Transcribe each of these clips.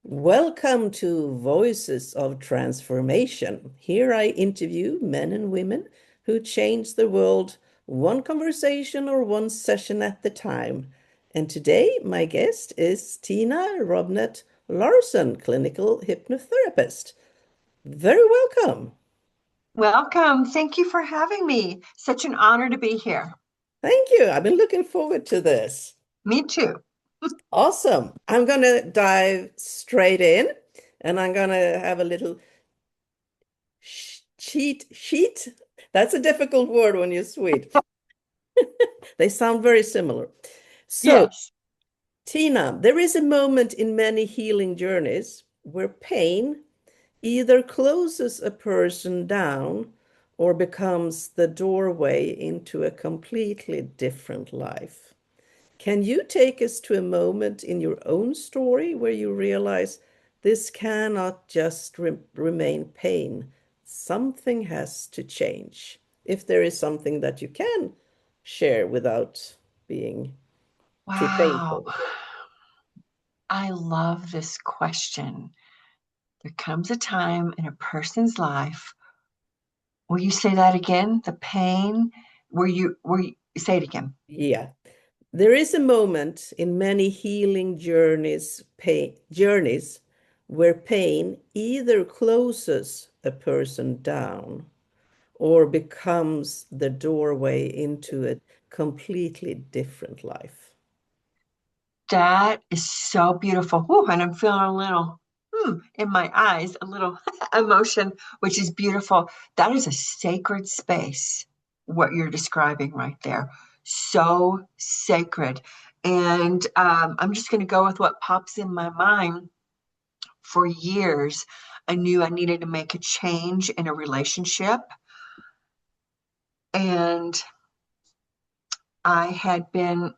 Welcome to Voices of Transformation. Here I interview men and women who change the world one conversation or one session at the time. And today, my guest is Tina Robnett Larson, clinical hypnotherapist. Very welcome. Welcome. Thank you for having me. Such an honor to be here. Thank you. I've been looking forward to this. Me too. Awesome. I'm going to dive straight in and I'm going to have a little cheat sheet. That's a difficult word when you're sweet. They sound very similar. So, Yes. Tina, there is a moment in many healing journeys where pain either closes a person down or becomes the doorway into a completely different life. Can you take us to a moment in your own story where you realize this cannot just remain pain? Something has to change. If there is something that you can share without being too Wow. painful. I love this question. There comes a time in a person's life. Will you say that again? The pain? Were you say it again? Yeah. There is a moment in many healing journeys where pain either closes a person down or becomes the doorway into a completely different life. That is so beautiful. Whew, and I'm feeling a little in my eyes, a little emotion, which is beautiful. That is a sacred space, what you're describing right there. So sacred. And I'm just going to go with what pops in my mind. For years, I knew I needed to make a change in a relationship. And I had been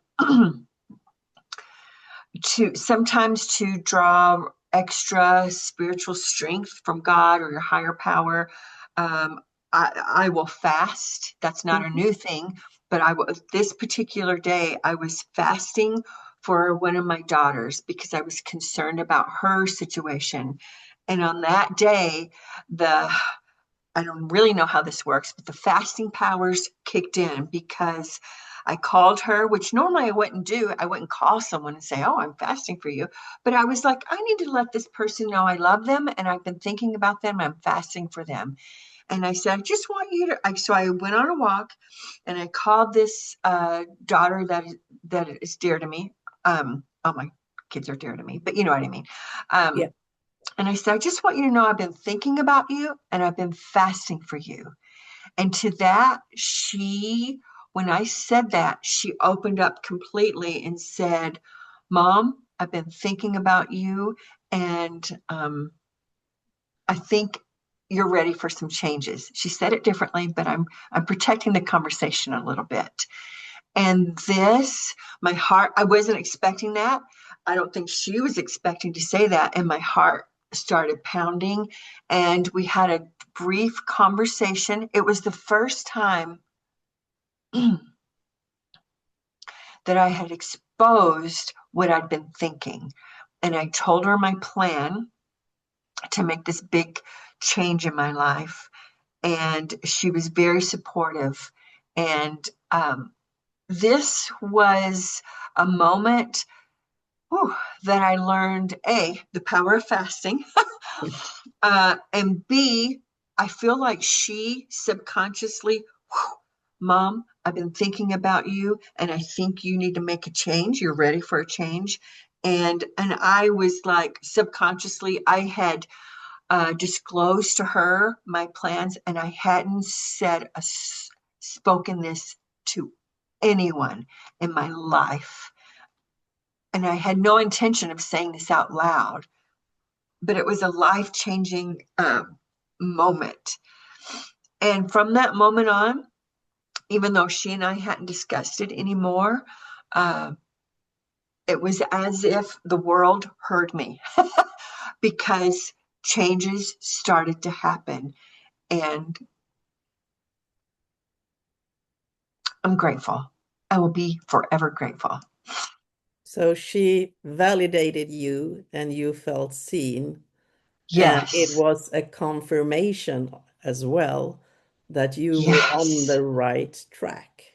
to draw extra spiritual strength from God or your higher power. Um, I will fast. That's not a Mhm. new thing, but this particular day I was fasting for one of my daughters because I was concerned about her situation. And on that day, the I don't really know how this works, but the fasting powers kicked in because I called her, which normally I wouldn't do. I wouldn't call someone and say, "Oh, I'm fasting for you." But I was like, I need to let this person know I love them and I've been thinking about them. I'm fasting for them. And I said, I just want you to. So I went on a walk and I called this daughter that is dear to me. All my kids are dear to me, but you know what I mean. Yeah. Um, and I said, I just want you to know I've been thinking about you and I've been fasting for you. And to that, when I said that, she opened up completely and said, Mom, I've been thinking about you and I think you're ready for some changes. She said it differently, but I'm protecting the conversation a little bit. And my heart, I wasn't expecting that. I don't think she was expecting to say that. And my heart started pounding. And we had a brief conversation. It was the first time that I had exposed what I'd been thinking. And I told her my plan to make this big change in my life. And she was very supportive. And this was a moment whew, that I learned the power of fasting, and B, I feel like she subconsciously, Mom, I've been thinking about you, and I think you need to make a change. You're ready for a change. And I was like subconsciously, I had disclosed to her my plans, and I hadn't spoken this to anyone in my life. And I had no intention of saying this out loud, but it was a life changing moment. And from that moment on, even though she and I hadn't discussed it anymore, uh, it was as if the world heard me because changes started to happen. And I'm grateful. I will be forever grateful. So she validated you and you felt seen. And it Yes. was a confirmation as well that you were on Yes. the right track.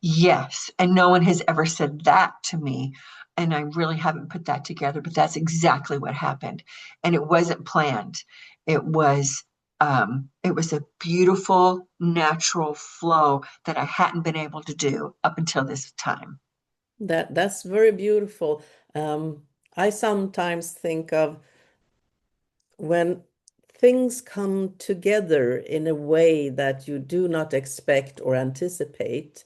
Yes. And no one has ever said that to me. And I really haven't put that together, but that's exactly what happened. And it wasn't planned. It was it was a beautiful natural flow that I hadn't been able to do up until this time. That's very beautiful. Um, I sometimes think of when things come together in a way that you do not expect or anticipate,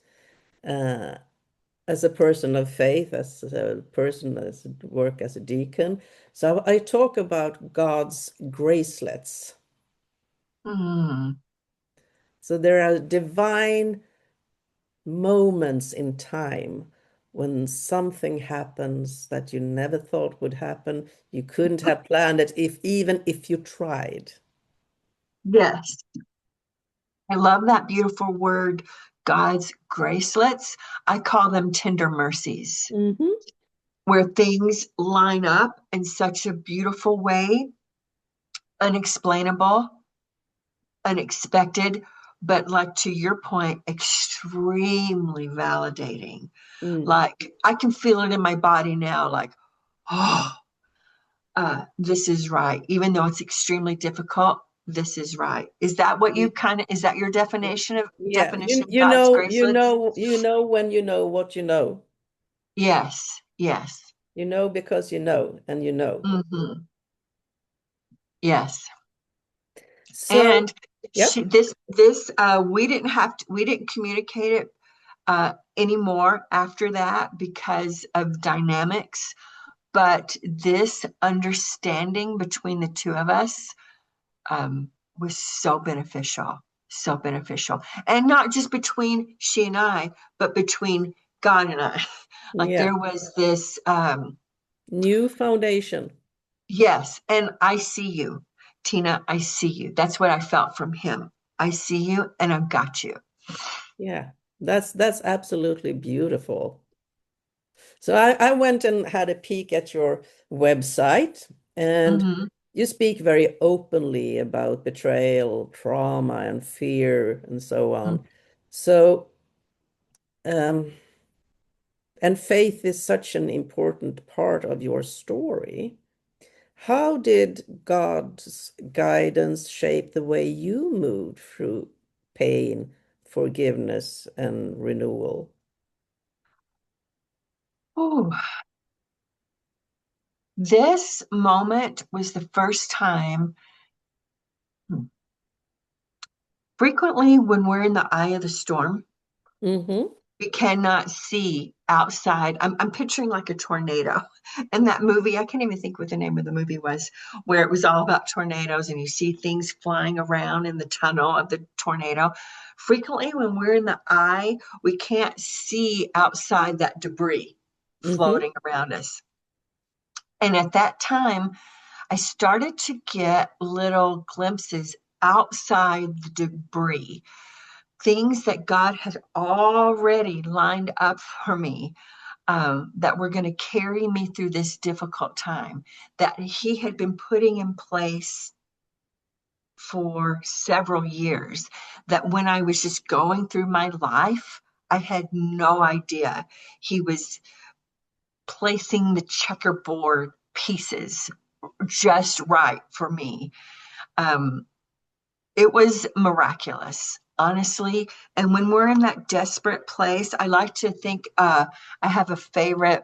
uh, as a person of faith, as a person as work as a deacon. So I talk about God's gracelets. Mm, So there are divine moments in time when something happens that you never thought would happen. You couldn't have planned it if even if you tried. yes. I love that beautiful word, God's gracelets. I call them tender mercies, Hmm. where things line up in such a beautiful way, unexplainable, unexpected, but like to your point, extremely validating. Mm. Like I can feel it in my body now, like, oh, this is right. Even though it's extremely difficult, this is right. Is that what you kind of, is that your Yeah, definition of God's gracelets? you know when you know what you know. Yes, yes. You know because you know, and you know. Hmm. Yes. So, And yep. we didn't have to, we didn't communicate it anymore after that because of dynamics. But this understanding between the two of us um, was so beneficial. And not just between she and I, but between God and I. Like Yeah. there was this, New foundation. yes, and I see you, Tina, I see you. That's what I felt from him. I see you and I've got you. Yeah. That's absolutely beautiful. So I went and had a peek at your website, and Hmm. you speak very openly about betrayal, trauma, and fear, and so on. So, um, and faith is such an important part of your story. How did God's guidance shape the way you moved through pain, forgiveness, and renewal? Oh, this moment was the first time. Frequently, when we're in the eye of the storm, Mm-hmm. we cannot see outside. I'm picturing like a tornado. And that movie, I can't even think what the name of the movie was, where it was all about tornadoes and you see things flying around in the tunnel of the tornado. Frequently, when we're in the eye, we can't see outside that debris Mm-hmm. floating around us. And at that time, I started to get little glimpses outside the debris, things that God had already lined up for me, that were going to carry me through this difficult time, that He had been putting in place for several years, that when I was just going through my life, I had no idea He was placing the checkerboard pieces just right for me. Um, it was miraculous, honestly. And when we're in that desperate place, I like to think I have a favorite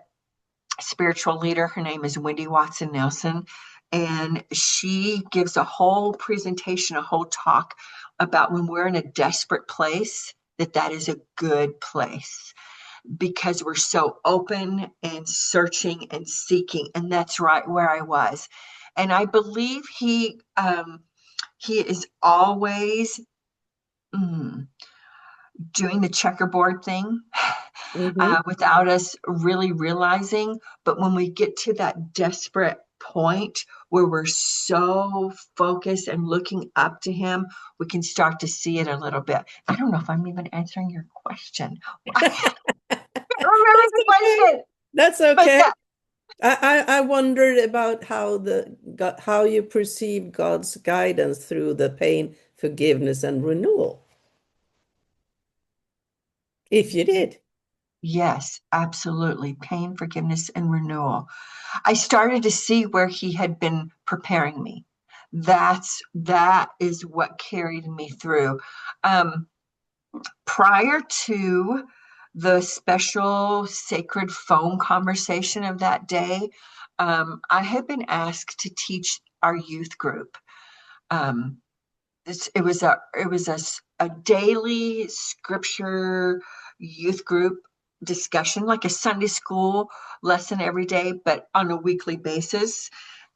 spiritual leader. Her name is Wendy Watson Nelson. And she gives a whole presentation, a whole talk about when we're in a desperate place, that that is a good place because we're so open and searching and seeking. And that's right where I was. And I believe he is always mm, doing the checkerboard thing Mm-hmm. without us really realizing. But when we get to that desperate point where we're so focused and looking up to him, we can start to see it a little bit. I don't know if I'm even answering your question. I can't remember That's the okay. question. That's But okay. that, I wondered about how you perceive God's guidance through the pain, forgiveness, and renewal, if you did. yes, absolutely. Pain, forgiveness, and renewal. I started to see where he had been preparing me. That is what carried me through. Um, Prior to the special sacred phone conversation of that day, I had been asked to teach our youth group. Um, it was a daily scripture youth group discussion, like a Sunday school lesson every day, but on a weekly basis.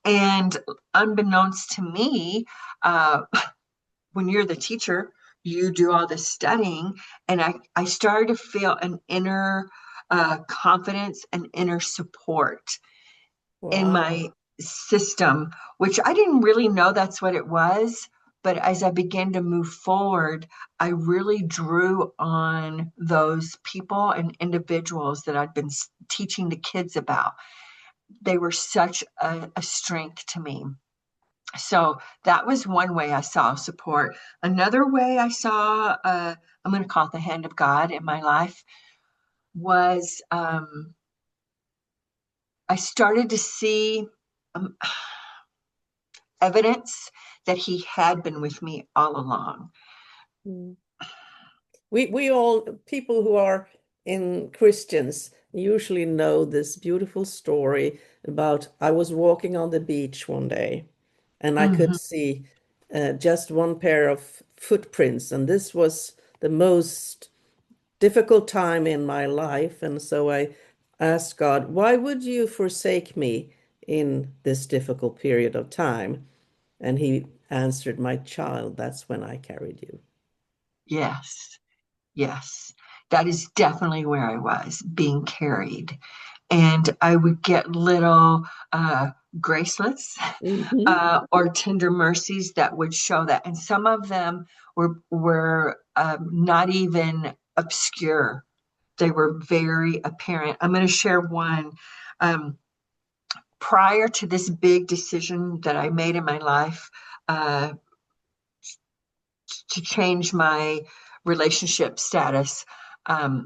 And unbeknownst to me, uh, when you're the teacher, you do all this studying, and I started to feel an inner confidence and inner support in Wow. my system, which I didn't really know that's what it was. But as I began to move forward, I really drew on those people and individuals that I'd been teaching the kids about. They were such a strength to me. So that was one way I saw support. Another way I saw, I'm going to call it the hand of God in my life, was I started to see um, evidence that He had been with me all along. Mm. We all, people who are in Christians, usually know this beautiful story about I was walking on the beach one day and I could Mhm. see just one pair of footprints, and this was the most difficult time in my life. And so I asked God, why would you forsake me in this difficult period of time? And he answered, my child, that's when I carried you. Yes, yes. That is definitely where I was being carried. And I would get little gracelets Mhm. or tender mercies that would show that. And some of them were not even obscure. They were very apparent. I'm going to share one. Um, Prior to this big decision that I made in my life uh, to change my relationship status, I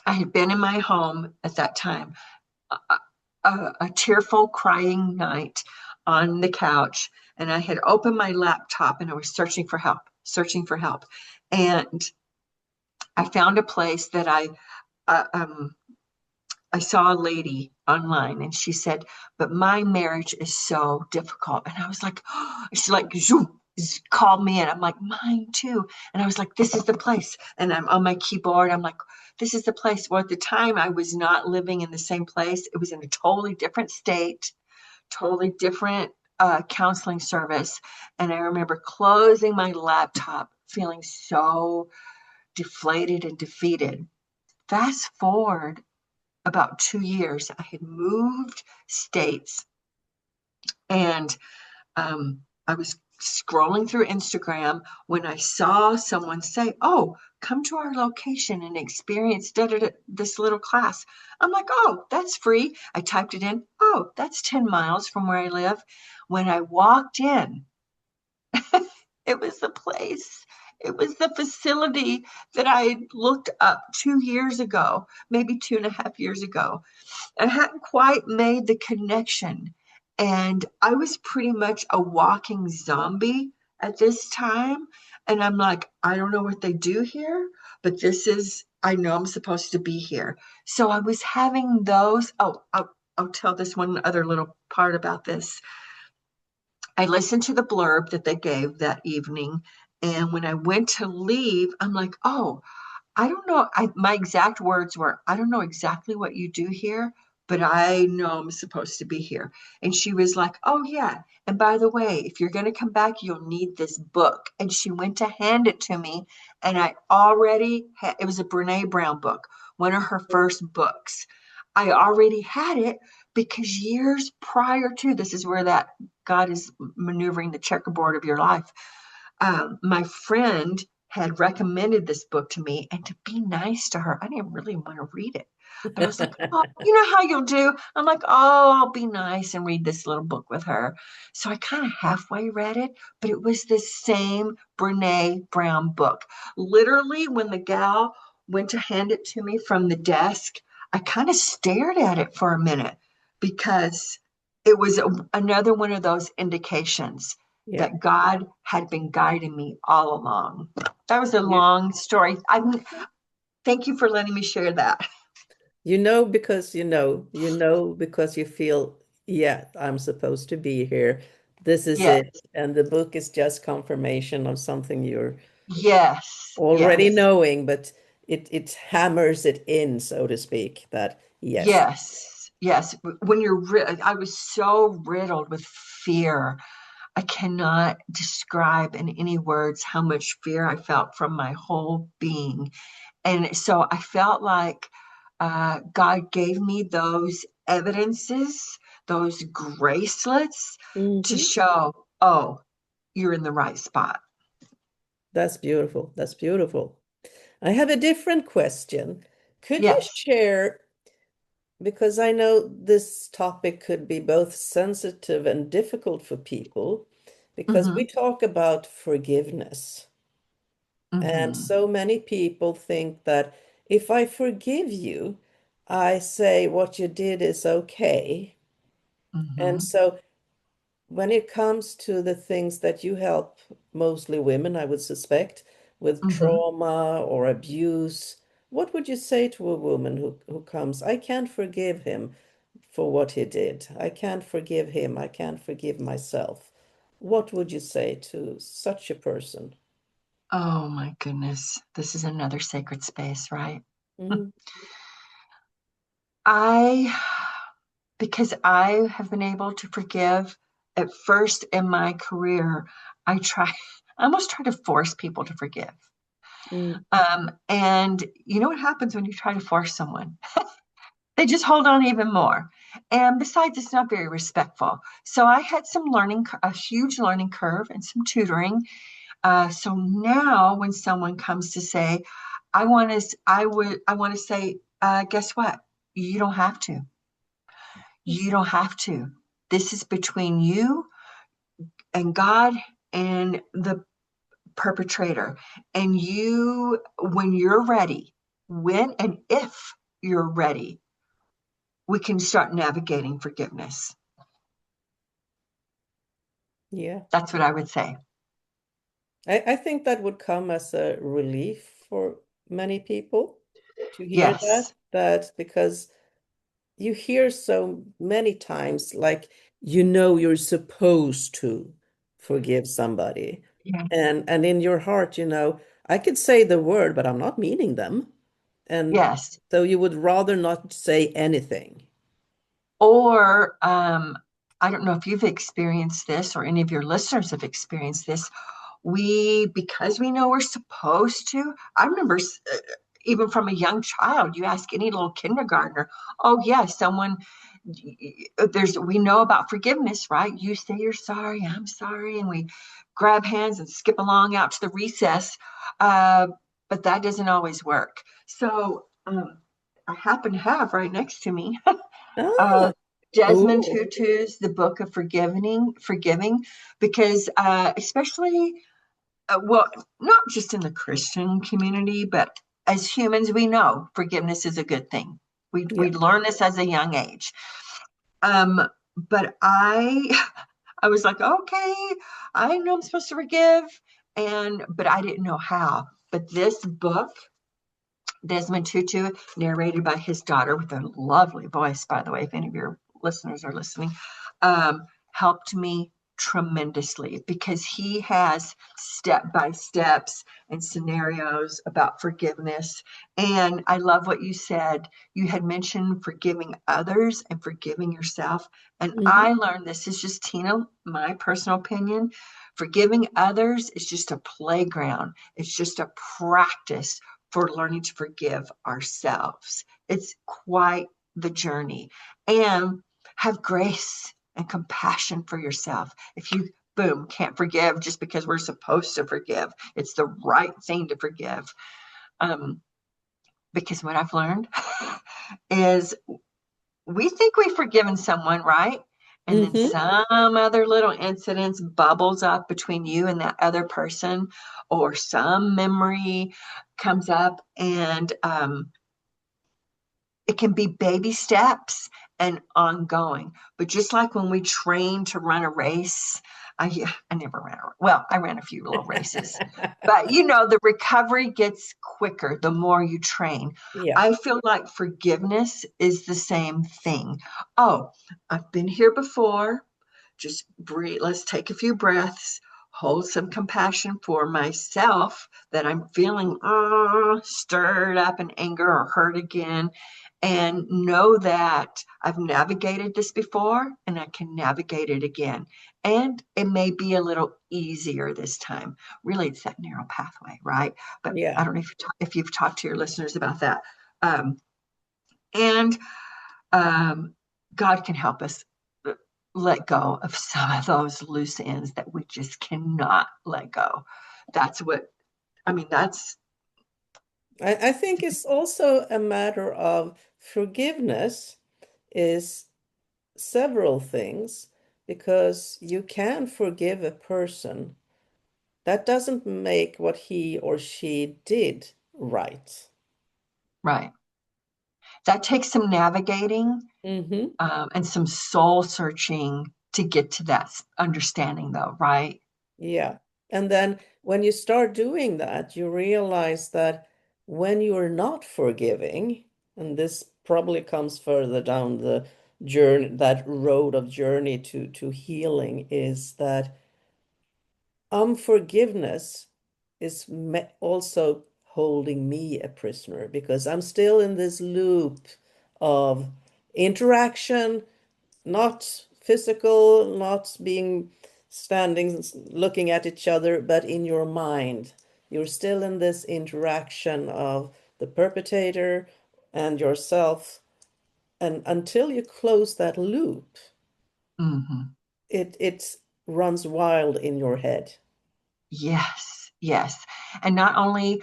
had been in my home at that time, a, a tearful, crying night on the couch, and I had opened my laptop and I was searching for help, searching for help. And I found a place that uh, um, I saw a lady online and she said, but my marriage is so difficult. And I was like, oh, she like zoom, called me in. I'm like, mine too. And I was like, this is the place. And I'm on my keyboard. I'm like, this is the place. Well, at the time, I was not living in the same place. It was in a totally different state, totally different counseling service. And I remember closing my laptop, feeling so deflated and defeated. Fast forward about 2 years, I had moved states, and I was scrolling through Instagram when I saw someone say, oh, come to our location and experience this little class. I'm like, oh, that's free. I typed it in. Oh, that's 10 miles from where I live. When I walked in, it was the place. It was the facility that I looked up 2 years ago, maybe 2.5 years ago. I hadn't quite made the connection. And I was pretty much a walking zombie at this time. And I'm like, I don't know what they do here, but I know I'm supposed to be here. So I was having those. Oh, I'll tell this one other little part about this. I listened to the blurb that they gave that evening. And when I went to leave, I'm like, oh, I don't know. My exact words were, I don't know exactly what you do here, but I know I'm supposed to be here. And she was like, oh, yeah. And by the way, if you're going to come back, you'll need this book. And she went to hand it to me. And I already had, it was a Brene Brown book, one of her first books. I already had it because years prior to this is where that God is maneuvering the checkerboard of your life. My friend had recommended this book to me, and to be nice to her, I didn't really want to read it. But I was like, oh, you know how you'll do? I'm like, oh, I'll be nice and read this little book with her. So I kind of halfway read it, but it was the same Brene Brown book. Literally, when the gal went to hand it to me from the desk, I kind of stared at it for a minute because it was another one of those indications Yeah. that God had been guiding me all along. That was a You, long story. Thank you for letting me share that. you know because you know because you feel, yeah, I'm supposed to be here. This is Yes, it. And the book is just confirmation of something you're yes, already yes, knowing, but it hammers it in, so to speak, that yes. yes, yes. When I was so riddled with fear. I cannot describe in any words how much fear I felt from my whole being. And so I felt like God gave me those evidences, those gracelets to Hmm. show, oh, you're in the right spot. That's beautiful. That's beautiful. I have a different question. Could you Yes. share, because I know this topic could be both sensitive and difficult for people, because we Mm-hmm. talk about forgiveness. And Mm-hmm. so many people think that if I forgive you, I say what you did is okay. And Mm-hmm. so when it comes to the things that you help, mostly women, I would suspect, with Mm-hmm. trauma or abuse, what would you say to a woman who comes, I can't forgive him for what he did. I can't forgive him. I can't forgive myself. What would you say to such a person? Oh my goodness. This is another sacred space, right? Mm, I, because I have been able to forgive at first in my career, I almost try to force people to forgive. mm, And you know what happens when you try to force someone? They just hold on even more. And besides, it's not very respectful. So I had a huge learning curve and some tutoring. So now when someone comes to say, I want to say, guess what? You don't have to. You don't have to. This is between you and God and the perpetrator. And you, when you're ready, when and if you're ready, we can start navigating forgiveness. yeah. That's what I would say. I think that would come as a relief for many people to hear that, Yes. that because you hear so many times, like, you know, you're supposed to forgive somebody. Yeah. And in your heart, you know, I could say the word, but I'm not meaning them. And Yes. so you would rather not say anything. Or I don't know if you've experienced this or any of your listeners have experienced this. Because we know we're supposed to, I remember even from a young child, you ask any little kindergartner, oh, yeah, we know about forgiveness, right? You say you're sorry, I'm sorry, and we grab hands and skip along out to the recess. Uh, but that doesn't always work. So I happen to have right next to me Ah, uh, Desmond oh, Tutu's The Book of Forgiving, because especially, well, not just in the Christian community, but as humans, we know forgiveness is a good thing. We yeah. learn this as a young age. Um, but I was like, okay, I know I'm supposed to forgive, but I didn't know how. But this book, Desmond Tutu, narrated by his daughter with a lovely voice, by the way, if any of your listeners are listening, helped me tremendously because he has step by steps and scenarios about forgiveness. And I love what you said. You had mentioned forgiving others and forgiving yourself. And Mhm. I learned, this is just Tina, my personal opinion. Forgiving others is just a playground, it's just a practice for learning to forgive ourselves. It's quite the journey. And have grace and compassion for yourself. If you boom, can't forgive just because we're supposed to forgive. It's the right thing to forgive. Um, because what I've learned is we think we've forgiven someone, right? And then Hmm. some other little incidents bubbles up between you and that other person, or some memory comes up, and it can be baby steps and ongoing. But just like when we train to run a race, I never ran well, I ran a few little races, but the recovery gets quicker the more you train. Yeah. I feel like forgiveness is the same thing. Oh, I've been here before. Just breathe. Let's take a few breaths, hold some compassion for myself that I'm feeling stirred up in anger or hurt again, and know that I've navigated this before and I can navigate it again. And it may be a little easier this time. Really, it's that narrow pathway, right? But Yeah. I don't know if you've talked to your listeners about that. Um, and God can help us let go of some of those loose ends that we just cannot let go. That's what I mean. That's I think it's also a matter of forgiveness is several things because you can forgive a person. That doesn't make what he or she did right. right. That takes some navigating Hmm. and some soul searching to get to that understanding, though, right? Yeah. And then when you start doing that, you realize that when you're not forgiving, and this probably comes further down the journey, that road of journey to healing, is that unforgiveness is also holding me a prisoner because I'm still in this loop of interaction, not physical, not being standing looking at each other, but in your mind. You're still in this interaction of the perpetrator and yourself. And until you close that loop, Hmm. it runs wild in your head. Yes, yes. And not only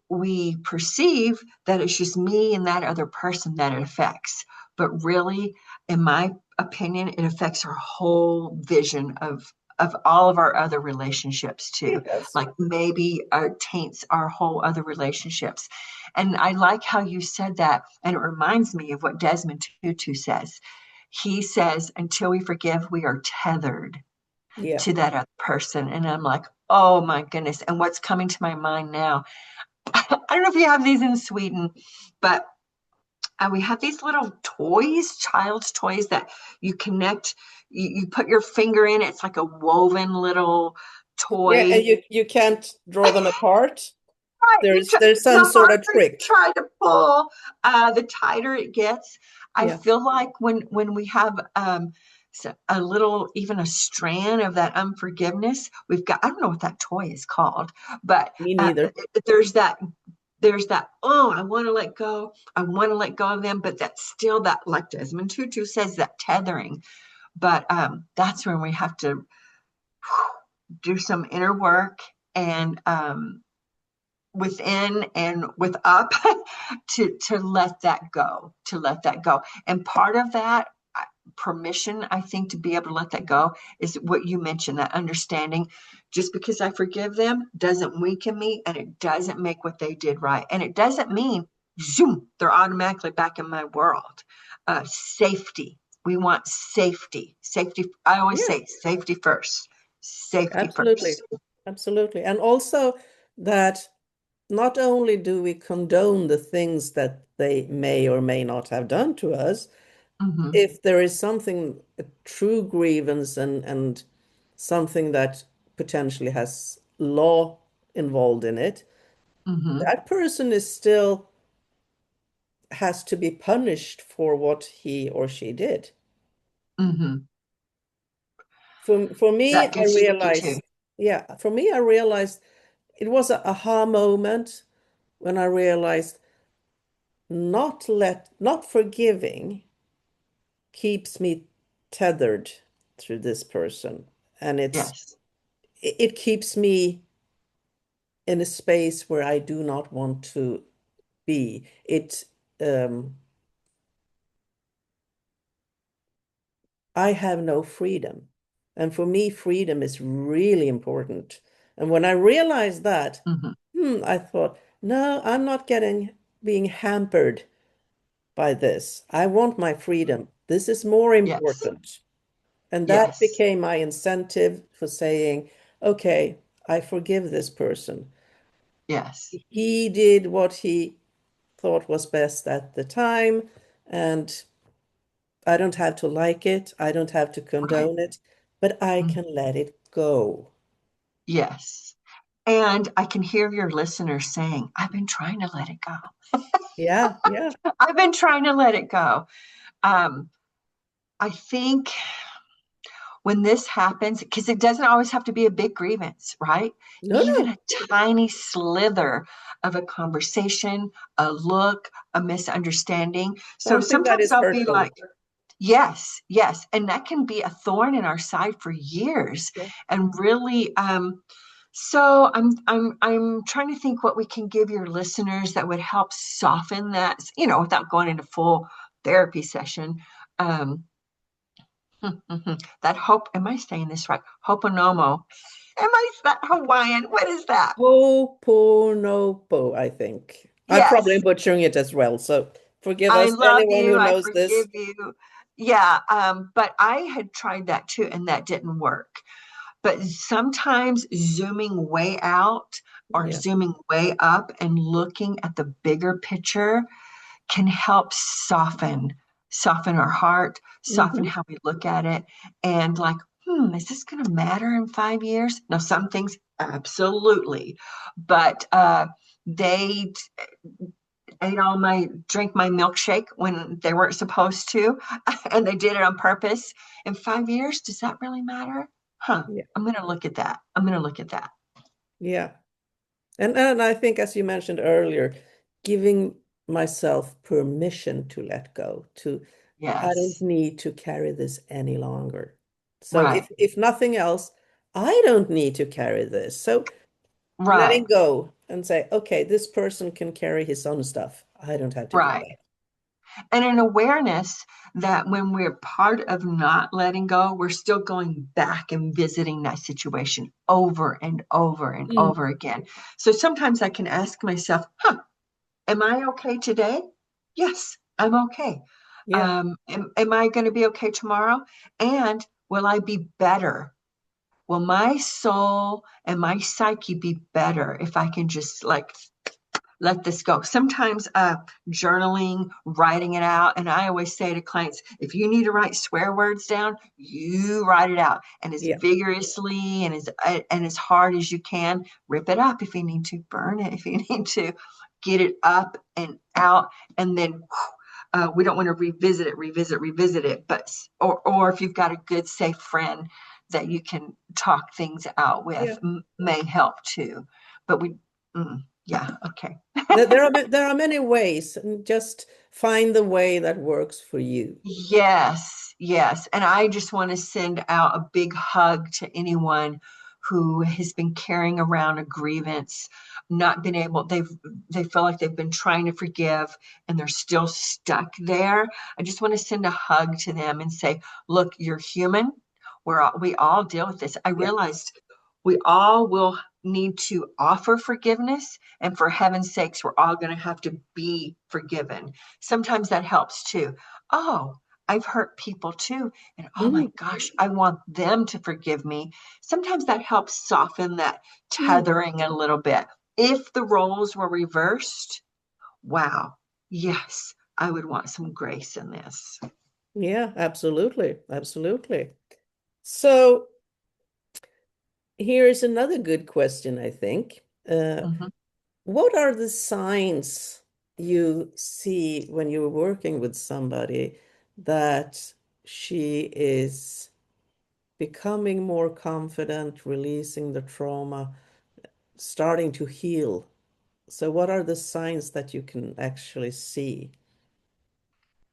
we perceive that it's just me and that other person that it affects, but really, in my opinion, it affects our whole vision of all of our other relationships too. Yes. Like maybe taints our whole other relationships. And I like how you said that, and it reminds me of what Desmond Tutu says. He says, "Until we forgive, we are tethered Yeah. to that other person." And I'm like, oh my goodness. And what's coming to my mind now, I don't know if you have these in Sweden, but we have these little toys, child's toys that you connect, you put your finger in. It's like a woven little Yeah, and toy. you can't draw them apart. Right. There's The some sort of harder you trick. try to pull, the tighter it gets. I Yeah. feel like when we have a little, even a strand of that unforgiveness, we've got, I don't know what that toy is called, but Me neither. there's that, oh, I want to let go. I want to let go of them, but that's still that, like Desmond Tutu says, that tethering. But that's when we have to do some inner work, and within and with up to let that go, and part of that permission, I think, to be able to let that go is what you mentioned, that understanding. Just because I forgive them doesn't weaken me, and it doesn't make what they did right, and it doesn't mean zoom they're automatically back in my world. Safety, we want safety. I always Yeah, say safety first, safety absolutely. first. Absolutely. And also that not only do we condone the things that they may or may not have done to us, Mm-hmm, if there is something, a true grievance and something that potentially has law involved in it, mm-hmm, that person is still has to be punished for what he or she did. mm-hmm. For me, That I gets tricky too. realized, yeah, for me, I realized it was a aha moment when I realized not forgiving keeps me tethered to this person. and Yes. it keeps me in a space where I do not want to be. Um, I have no freedom. And for me, freedom is really important. And when I realized that, Hmm. I thought, no, I'm not getting being hampered by this. I want my freedom. This is more Yes. important. And that Yes. became my incentive for saying, okay, I forgive this person. Yes. He did what he thought was best at the time, and I don't have to like it. I don't have to Right. condone it, but I Mm. can let it go. Yes. And I can hear your listeners saying, I've been trying to let it go. Yeah, yeah. I've been trying to let it go. Um, I think when this happens, because it doesn't always have to be a big grievance, right? No, Even no, a tiny slither of a conversation, a look, a misunderstanding. So something that sometimes is I'll be hurtful. like, yes, yes. And that can be a thorn in our side for years. Yeah. And really, so I'm trying to think what we can give your listeners that would help soften that, without going into full therapy session. Um, that hope, am I saying this right? Hoponomo. Am I is that Hawaiian? What is that? Ho'oponopo, I think. I'm probably Yes. butchering it as well. So forgive I us, love anyone you. who I knows forgive this. you. Yeah. But I had tried that too, and that didn't work. But sometimes zooming way out or Yeah. zooming way up and looking at the bigger picture can help soften our heart, soften Hmm. how we look at it, and like, is this going to matter in 5 years? Now, some things absolutely, but they ate all my drink my milkshake when they weren't supposed to, and they did it on purpose. In 5 years, does that really matter? Huh? Yeah. I'm going to look at that. I'm going to look at that. Yeah. And I think, as you mentioned earlier, giving myself permission to let go, to I don't Yes. need to carry this any longer. So Right. if nothing else, I don't need to carry this. So letting Right. go and say, okay, this person can carry his own stuff. I don't have to do Right. that. And an awareness that when we're part of not letting go, we're still going back and visiting that situation over and over and Mm. over again. So sometimes I can ask myself, am I okay today? Yes, I'm okay. Yeah. Am I going to be okay tomorrow? And will I be better? Will my soul and my psyche be better if I can just like let this go? Sometimes journaling, writing it out. And I always say to clients, if you need to write swear words down, you write it out and as Yeah. vigorously and as hard as you can. Rip it up if you need to, burn it if you need to, get it up and out. And then we don't want to revisit it. But or if you've got a good, safe friend that you can talk things out with, Yeah. may help too. But yeah, okay. There are many ways, and just find the way that works for you. Yes, yes. And I just want to send out a big hug to anyone who has been carrying around a grievance, not been able, they feel like they've been trying to forgive and they're still stuck there. I just want to send a hug to them and say, look, you're human. We all deal with this. I Yeah. realized we all will need to offer forgiveness, and for heaven's sakes, we're all going to have to be forgiven. Sometimes that helps too. Oh, I've hurt people too. And oh my Mhm. gosh, I want them to forgive me. Sometimes that helps soften that Mm. tethering a little bit. If the roles were reversed, wow, yes, I would want some grace in this. Yeah, absolutely. Absolutely. So here is another good question, I think. Mhm. What are the signs you see when you're working with somebody that she is becoming more confident, releasing the trauma, starting to heal? So, what are the signs that you can actually see?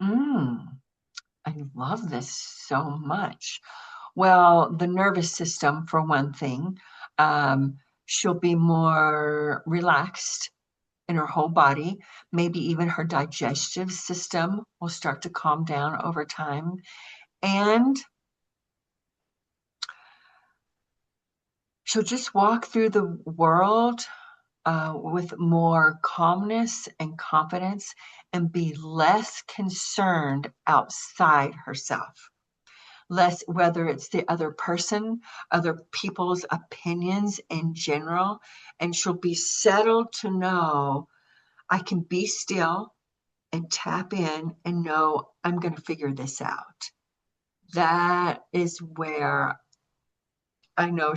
Mm, I love this so much. Well, the nervous system, for one thing, she'll be more relaxed in her whole body. Maybe even her digestive system will start to calm down over time. And she'll just walk through the world with more calmness and confidence and be less concerned outside herself. Less, whether it's the other person, other people's opinions in general. And she'll be settled to know I can be still and tap in and know I'm going to figure this out. That is where I know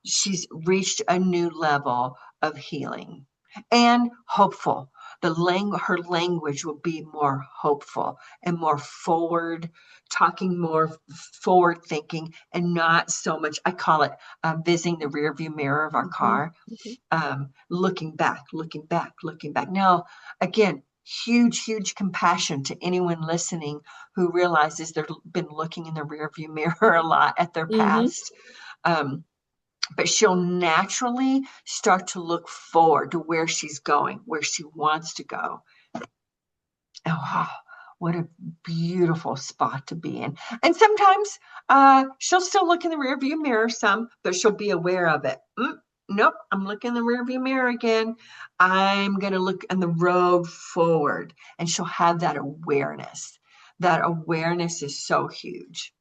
she's reached a new level of healing and hopeful. Her language will be more hopeful and more forward, talking more forward thinking, and not so much. I call it visiting the rear view mirror of our Mhm. car, Mhm. looking back, looking back, looking back. Now, again, huge, huge compassion to anyone listening who realizes they've been looking in the rear view mirror a lot at their Mhm. past. Um, but she'll naturally start to look forward to where she's going, where she wants to go. Oh, wow, what a beautiful spot to be in. And sometimes she'll still look in the rearview mirror some, but she'll be aware of it. Nope, I'm looking in the rearview mirror again. I'm going to look in the road forward. And she'll have that awareness. That awareness is so huge.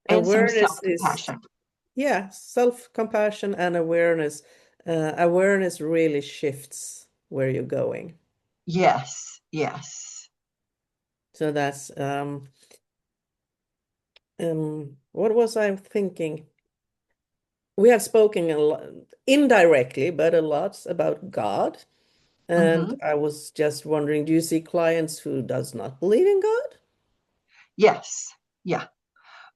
And some Awareness is, self-compassion. yeah, self-compassion and awareness. Awareness really shifts where you're going. Yes, yes. So that's what was I thinking? We have spoken a lot, indirectly, but a lot about God. And Hmm. I was just wondering, do you see clients who does not believe in God? Yes. Yeah.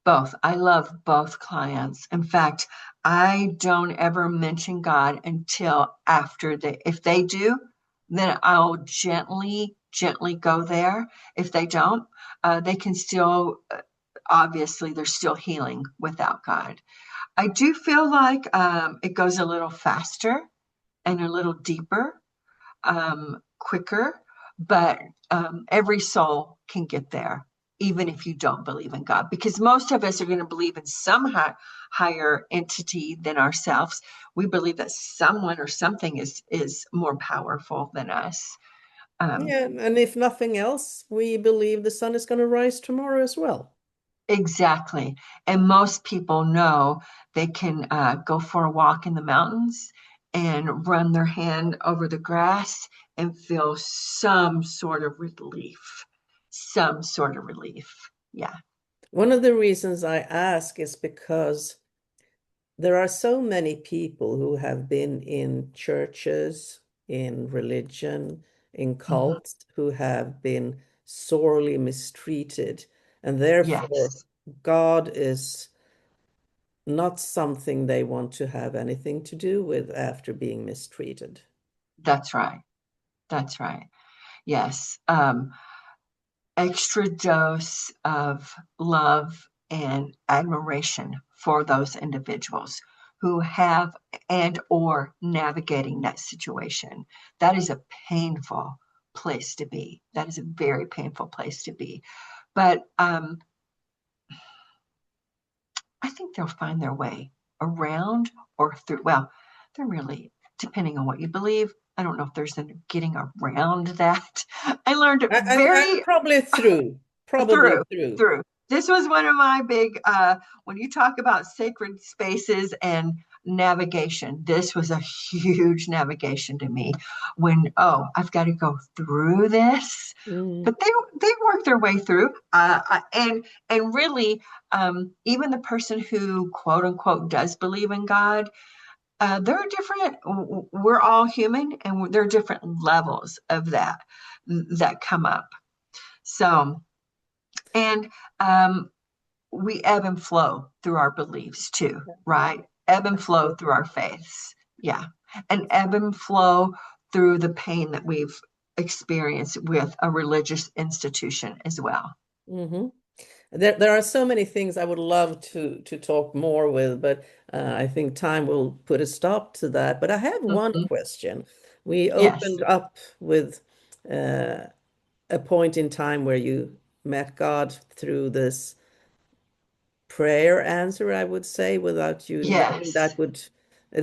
Both. I love both clients. In fact, I don't ever mention God until after if they do, then I'll gently, gently go there. If they don't, they can still, obviously, they're still healing without God. I do feel like it goes a little faster and a little deeper, quicker, but every soul can get there, even if you don't believe in God, because most of us are going to believe in some higher entity than ourselves. We believe that someone or something is more powerful than us. Um, Yeah, and if nothing else, we believe the sun is going to rise tomorrow as well. exactly. And most people know they can go for a walk in the mountains and run their hand over the grass and feel some sort of relief. Some sort of relief. Yeah. One of the reasons I ask is because there are so many people who have been in churches, in religion, in Hmm. cults, who have been sorely mistreated. And therefore, Yes, God is not something they want to have anything to do with after being mistreated. that's right. That's right. Yes. Extra dose of love and admiration for those individuals who have and or navigating that situation. That is a painful place to be. That is a very painful place to be. But I think they'll find their way around or through. Well, they're really, depending on what you believe. I don't know if there's a getting around that. I learned it And very probably through, probably through, through. through. This was one of my big, when you talk about sacred spaces and navigation, this was a huge navigation to me when, oh, I've got to go through this. Mm. But they work their way through, and really, even the person who quote unquote does believe in God, there are different. We're all human, and there are different levels of that come up. So, and we ebb and flow through our beliefs too, right? Ebb and flow through our faiths. Yeah. And ebb and flow through the pain that we've experienced with a religious institution as well. Hmm. There are so many things I would love to talk more with, but I think time will put a stop to that. But I have one Mhm. question. We Yes. opened up with uh, a point in time where you met God through this prayer answer, I would say, without you knowing Yes. that would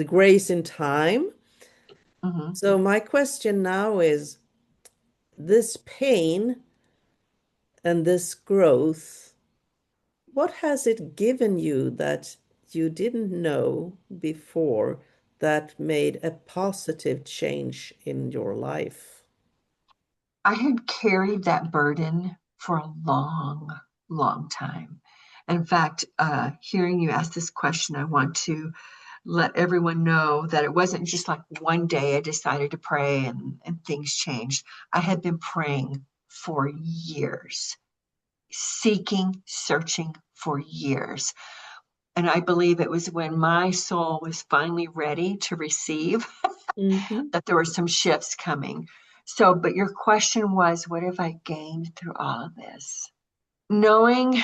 grace in time. Hmm. So my question now is this pain and this growth, what has it given you that you didn't know before that made a positive change in your life? I had carried that burden for a long, long time. In fact, hearing you ask this question, I want to let everyone know that it wasn't just like one day I decided to pray and things changed. I had been praying for years, seeking, searching for years. And I believe it was when my soul was finally ready to receive Hmm. that there were some shifts coming. So, but your question was, what have I gained through all of this? Knowing,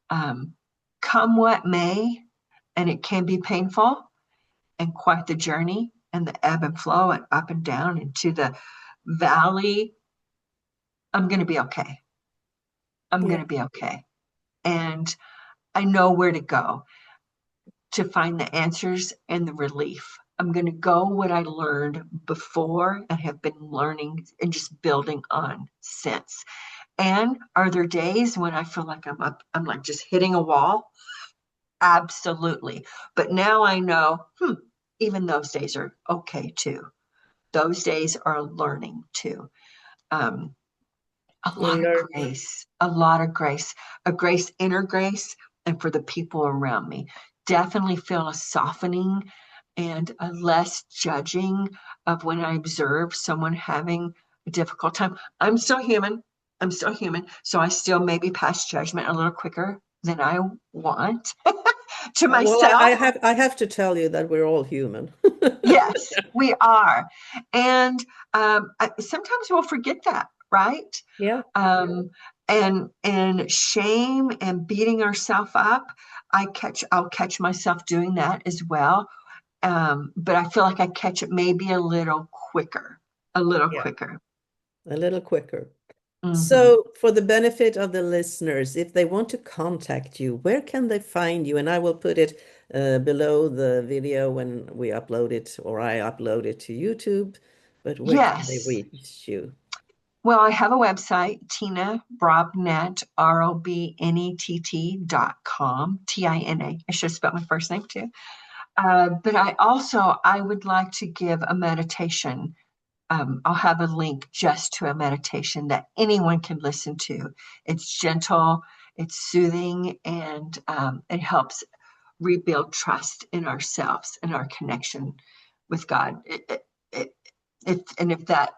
um, come what may, and it can be painful and quite the journey and the ebb and flow and up and down into the valley. I'm going to be okay. I'm going Yeah. to be okay. And I know where to go to find the answers and the relief. I'm going to go what I learned before and have been learning and just building on since. And are there days when I feel like I'm up, I'm like just hitting a wall? Absolutely. But now I know, even those days are okay too. Those days are learning too. Um, a You're lot of learning. grace, a lot of grace, a grace, inner grace, and for the people around me. Definitely feel a softening and a less judging of when I observe someone having a difficult time. I'm still human. I'm still human. So I still maybe pass judgment a little quicker than I want to Well, myself. I have to tell you that we're all human. Yes, we are. And sometimes we'll forget that, right? Yeah. um, and shame and beating ourselves up. I'll catch myself doing that as well. But I feel like I catch it maybe a little Yeah. quicker. A little quicker. Hmm. So, for the benefit of the listeners, if they want to contact you, where can they find you? And I will put it below the video when we upload it or I upload it to YouTube. But where can they Yes. reach you? Well, I have a website, Tina Robnett, ROBNETT.com, TINA. I should have spelled my first name too. But I would like to give a meditation. I'll have a link just to a meditation that anyone can listen to. It's gentle, it's soothing, and it helps rebuild trust in ourselves and our connection with God. It, and if that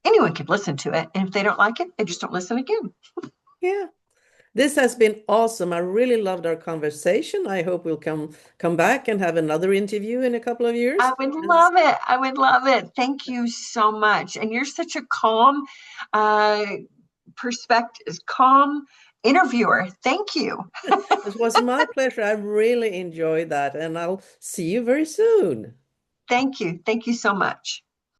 anyone can listen to it, and if they don't like it, they just don't listen again. Yeah. This has been awesome. I really loved our conversation. I hope we'll come back and have another interview in a couple of years. I would love it. I would love it. Thank you so much. And you're such a calm uh, perspective, calm interviewer. Thank you. It was my pleasure. I really enjoyed that, and I'll see you very soon. Thank you. Thank you so much.